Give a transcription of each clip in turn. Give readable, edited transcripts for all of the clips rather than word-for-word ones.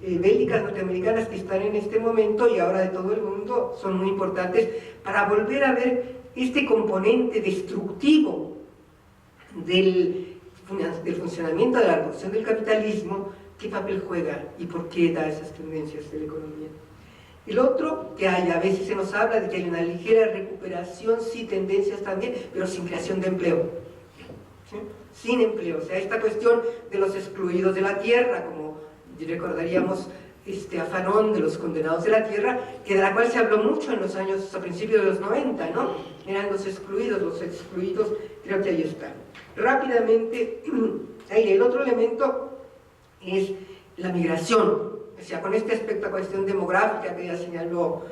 bélicas norteamericanas que están en este momento y ahora de todo el mundo son muy importantes para volver a ver este componente destructivo del funcionamiento de la reproducción del capitalismo, qué papel juega y por qué da esas tendencias de la economía. El otro, que hay, a veces se nos habla de que hay una ligera recuperación, sí, tendencias también, pero sin creación de empleo. ¿Sí? Sin empleo, o sea, esta cuestión de los excluidos de la tierra, como recordaríamos a Fanon de los condenados de la tierra, que de la cual se habló mucho en los años, a principios de los 90, ¿no? Eran los excluidos, creo que ahí están. Rápidamente, ahí el otro elemento es la migración. O sea, con este aspecto, la cuestión demográfica que ya señaló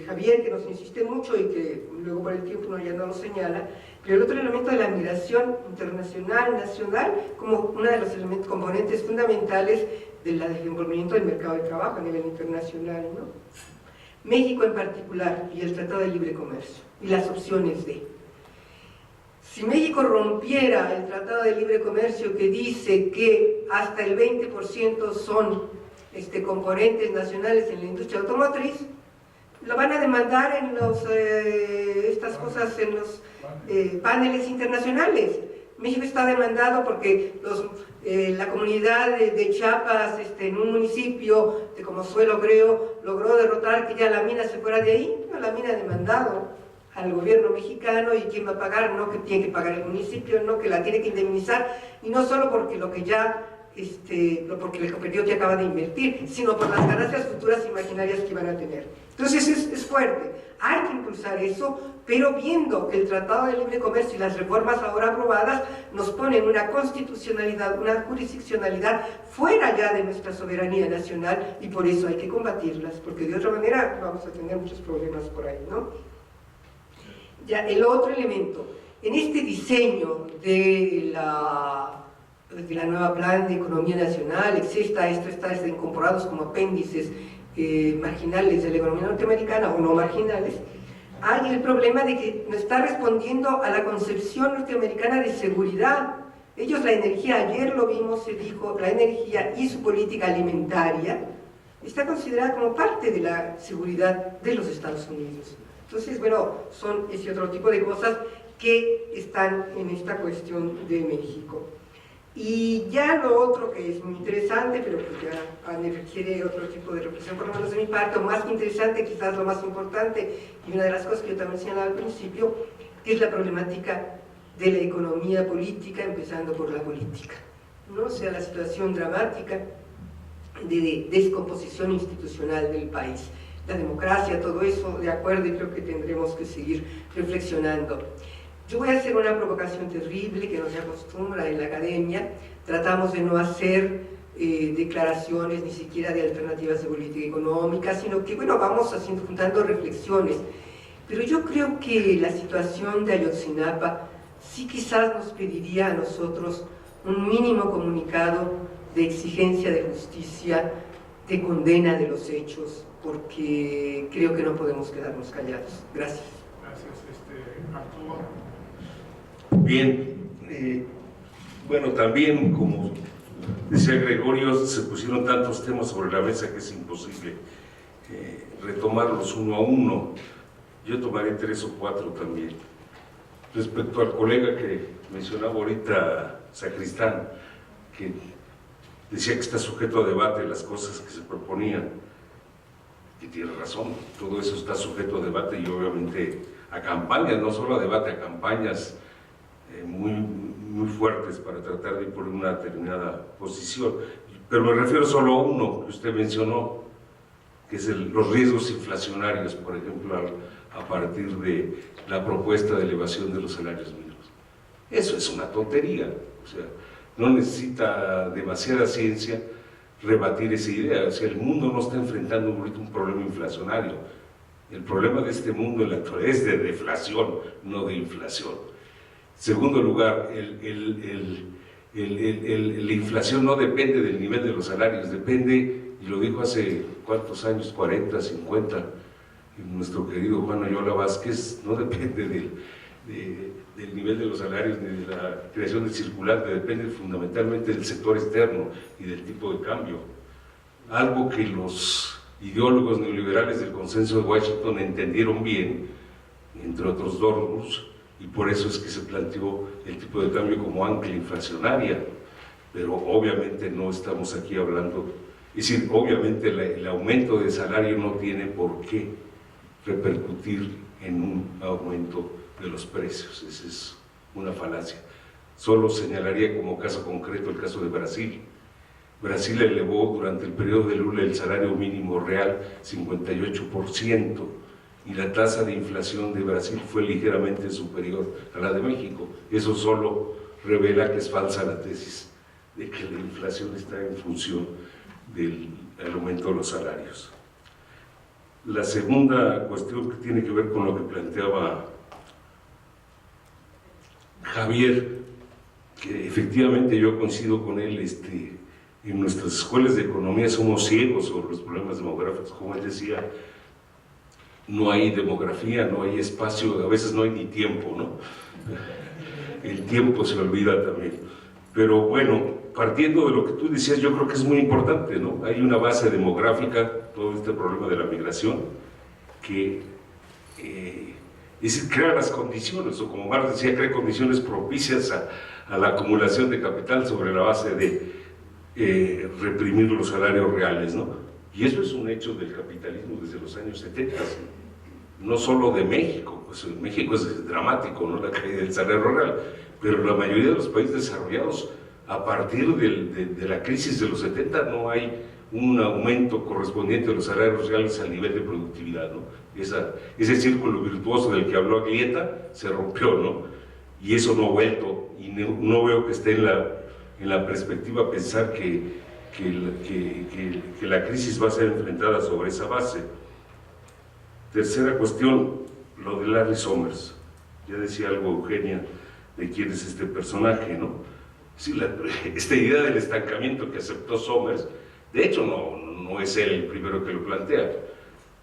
Javier, que nos insiste mucho y que luego por el tiempo ya no lo señala, pero el otro elemento de la migración internacional, nacional, como uno de los componentes fundamentales del desenvolvimiento del mercado de trabajo a nivel internacional, ¿no? México en particular y el Tratado de Libre Comercio y las opciones de... Si México rompiera el Tratado de Libre Comercio que dice que hasta el 20% son componentes nacionales en la industria automotriz, lo van a demandar en estas cosas, en los paneles internacionales. México está demandado porque la comunidad de Chiapas, en un municipio de Comozuelo, creo, logró derrotar que ya la mina se fuera de ahí. No, la mina ha demandado al gobierno mexicano, y quién va a pagar, no que tiene que pagar el municipio, no que la tiene que indemnizar, y no solo porque lo que ya porque el periodo que acaba de invertir, sino por las ganancias futuras imaginarias que van a tener. Entonces es fuerte, hay que impulsar eso, pero viendo que el Tratado de Libre Comercio y las reformas ahora aprobadas nos ponen una constitucionalidad, una jurisdiccionalidad fuera ya de nuestra soberanía nacional, y por eso hay que combatirlas, porque de otra manera vamos a tener muchos problemas por ahí, ¿no? Ya, el otro elemento, en este diseño de la nueva Plan de Economía Nacional, está incorporados como apéndices marginales de la economía norteamericana o no marginales, hay el problema de que no está respondiendo a la concepción norteamericana de seguridad. Ellos, la energía, ayer lo vimos, se dijo, la energía y su política alimentaria está considerada como parte de la seguridad de los Estados Unidos. Entonces, bueno, son ese otro tipo de cosas que están en esta cuestión de México. Y ya lo otro que es muy interesante, pero pues ya requiere otro tipo de reflexión, por lo menos de mi parte, o más que interesante, quizás lo más importante, y una de las cosas que yo también señalaba al principio, que es la problemática de la economía política, empezando por la política, ¿no? O sea, la situación dramática de descomposición institucional del país. La democracia, todo eso, de acuerdo, y creo que tendremos que seguir reflexionando. Yo voy a hacer una provocación terrible que no se acostumbra en la academia. Tratamos de no hacer declaraciones ni siquiera de alternativas de política económica, sino que, bueno, vamos juntando reflexiones. Pero yo creo que la situación de Ayotzinapa sí quizás nos pediría a nosotros un mínimo comunicado de exigencia de justicia, de condena de los hechos, porque creo que no podemos quedarnos callados. Gracias. Gracias, Arturo. Bien, bueno, también, como decía Gregorio, se pusieron tantos temas sobre la mesa que es imposible retomarlos uno a uno. Yo tomaré 3 o 4 también. Respecto al colega que mencionaba ahorita, Sacristán, que decía que está sujeto a debate las cosas que se proponían, y tiene razón, todo eso está sujeto a debate y obviamente a campañas, no solo a debate, a campañas muy fuertes para tratar de imponer una determinada posición. Pero me refiero solo a uno que usted mencionó, que es los riesgos inflacionarios, por ejemplo, a partir de la propuesta de elevación de los salarios mínimos. Eso es una tontería, o sea, no necesita demasiada ciencia rebatir esa idea. O sea, el mundo no está enfrentando ahorita un problema inflacionario. El problema de este mundo en la actualidad es de deflación, no de inflación. Segundo lugar, la inflación no depende del nivel de los salarios, depende, y lo dijo hace ¿cuántos años? 40, 50, nuestro querido Juan Ayola Vázquez, no depende del nivel de los salarios ni de la creación del circulante, depende fundamentalmente del sector externo y del tipo de cambio. algo que los ideólogos neoliberales del consenso de Washington entendieron bien, entre otros dogmas, y por eso es que se planteó el tipo de cambio como ancla inflacionaria. Pero obviamente no estamos aquí hablando, es decir, obviamente el aumento de salario no tiene por qué repercutir en un aumento de los precios, esa es una falacia. Solo señalaría como caso concreto el caso de Brasil. Brasil elevó durante el periodo de Lula el salario mínimo real 58%, y la tasa de inflación de Brasil fue ligeramente superior a la de México. Eso solo revela que es falsa la tesis de que la inflación está en función del aumento de los salarios. La segunda cuestión que tiene que ver con lo que planteaba Javier, que efectivamente yo coincido con él, en nuestras escuelas de economía somos ciegos sobre los problemas demográficos. Como él decía, no hay demografía, no hay espacio, a veces no hay ni tiempo, ¿no? El tiempo se olvida también. Pero bueno, partiendo de lo que tú decías, yo creo que es muy importante, ¿no? Hay una base demográfica, todo este problema de la migración, que es decir, crea las condiciones, o como Marx decía, crea condiciones propicias a la acumulación de capital sobre la base de reprimir los salarios reales, ¿no? Y eso es un hecho del capitalismo desde los años 70, no solo de México, pues en México es dramático, ¿no?, la caída del salario real, pero la mayoría de los países desarrollados, a partir de la crisis de los 70, no hay un aumento correspondiente de los salarios reales al nivel de productividad, ¿no? Ese círculo virtuoso del que habló Aglieta se rompió, ¿no? Y eso no ha vuelto, y no veo que esté en la perspectiva pensar que la crisis va a ser enfrentada sobre esa base. Tercera cuestión, lo de Larry Summers. Ya decía algo Eugenia de quién es este personaje, ¿no? Sí, esta idea del estancamiento que aceptó Summers, de hecho no es él el primero que lo plantea,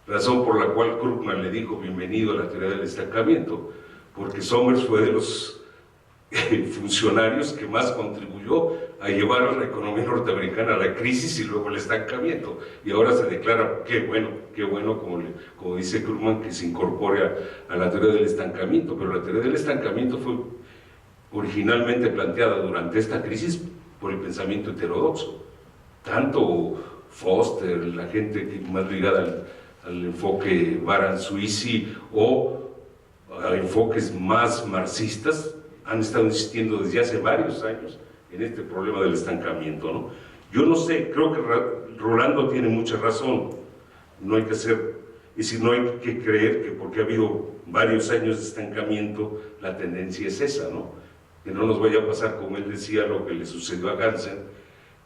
razón por la cual Krugman le dijo bienvenido a la teoría del estancamiento, porque Summers fue de los funcionarios que más contribuyó a llevar a la economía norteamericana a la crisis y luego el estancamiento, y ahora se declara, qué bueno, como dice Krugman, que se incorpore a la teoría del estancamiento, pero la teoría del estancamiento fue originalmente planteada durante esta crisis por el pensamiento heterodoxo. Tanto Foster, la gente más ligada al enfoque Baran-Suisi o a enfoques más marxistas, han estado insistiendo desde hace varios años en este problema del estancamiento, ¿no? Yo no sé, creo que Rolando tiene mucha razón. No hay que hacer, es decir, no hay que creer que porque ha habido varios años de estancamiento, la tendencia es esa, ¿no? Que no nos vaya a pasar, como él decía, lo que le sucedió a Hansen,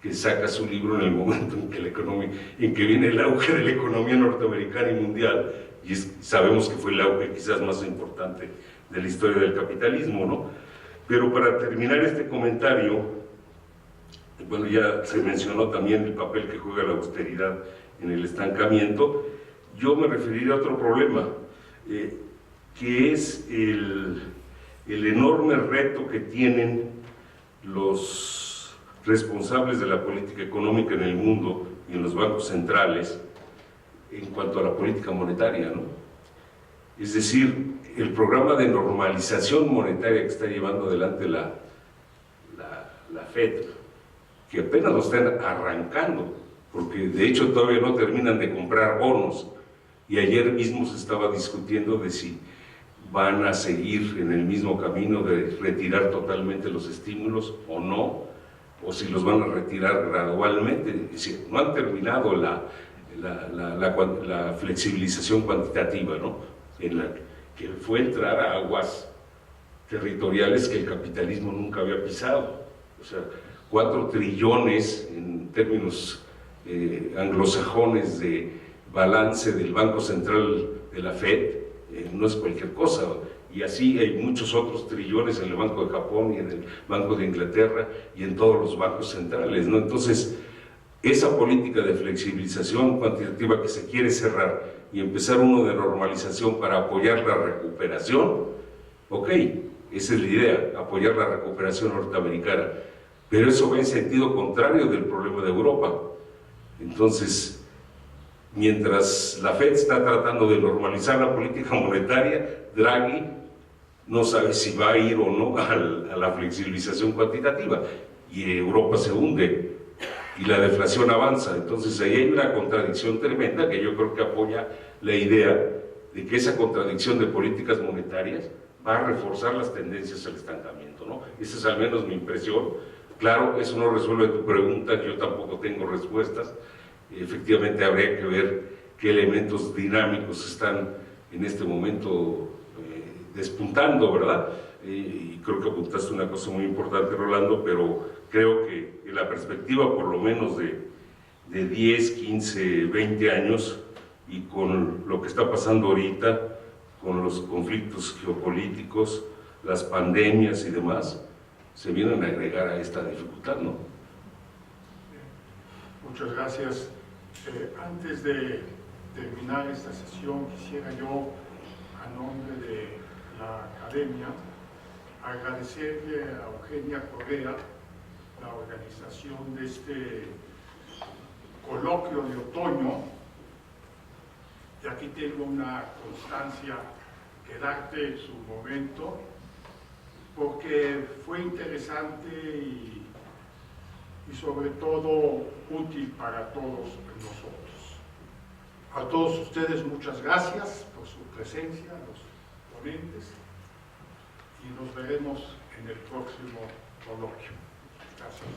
que saca su libro en el momento en que viene el auge de la economía norteamericana y mundial, y sabemos que fue el auge quizás más importante de la historia del capitalismo, ¿no? Pero para terminar este comentario, bueno, ya se mencionó también el papel que juega la austeridad en el estancamiento. Yo me referiría a otro problema, que es el enorme reto que tienen los responsables de la política económica en el mundo y en los bancos centrales en cuanto a la política monetaria, ¿no? Es decir, el programa de normalización monetaria que está llevando adelante la FED, que apenas lo están arrancando, porque de hecho todavía no terminan de comprar bonos, y ayer mismo se estaba discutiendo de si van a seguir en el mismo camino de retirar totalmente los estímulos o no, o si los van a retirar gradualmente. Es decir, no han terminado la flexibilización cuantitativa, ¿no?, en la que fue entrar a aguas territoriales que el capitalismo nunca había pisado. O sea, 4 trillones en términos anglosajones de balance del Banco Central de la FED, no es cualquier cosa, y así hay muchos otros trillones en el Banco de Japón y en el Banco de Inglaterra y en todos los bancos centrales, ¿no? Entonces, esa política de flexibilización cuantitativa que se quiere cerrar y empezar uno de normalización para apoyar la recuperación, ok, esa es la idea, apoyar la recuperación norteamericana, pero eso va en sentido contrario del problema de Europa. Entonces, mientras la FED está tratando de normalizar la política monetaria, Draghi no sabe si va a ir o no a la flexibilización cuantitativa, y Europa se hunde y la deflación avanza. Entonces ahí hay una contradicción tremenda que yo creo que apoya la idea de que esa contradicción de políticas monetarias va a reforzar las tendencias al estancamiento, ¿no? Esa es al menos mi impresión. Claro, eso no resuelve tu pregunta, yo tampoco tengo respuestas. Efectivamente habría que ver qué elementos dinámicos están en este momento despuntando, ¿verdad? Y creo que apuntaste una cosa muy importante, Rolando, pero creo que en la perspectiva por lo menos de 10, 15, 20 años, y con lo que está pasando ahorita, con los conflictos geopolíticos, las pandemias y demás, se vienen a agregar a esta dificultad, ¿no? Muchas gracias. Antes de terminar esta sesión, quisiera yo, a nombre de la Academia, agradecerle a Eugenia Correa la organización de este coloquio de otoño, y aquí tengo una constancia que darte en su momento, porque fue interesante y sobre todo útil para todos nosotros. A todos ustedes muchas gracias por su presencia, los ponentes, y nos veremos en el próximo coloquio. Gracias.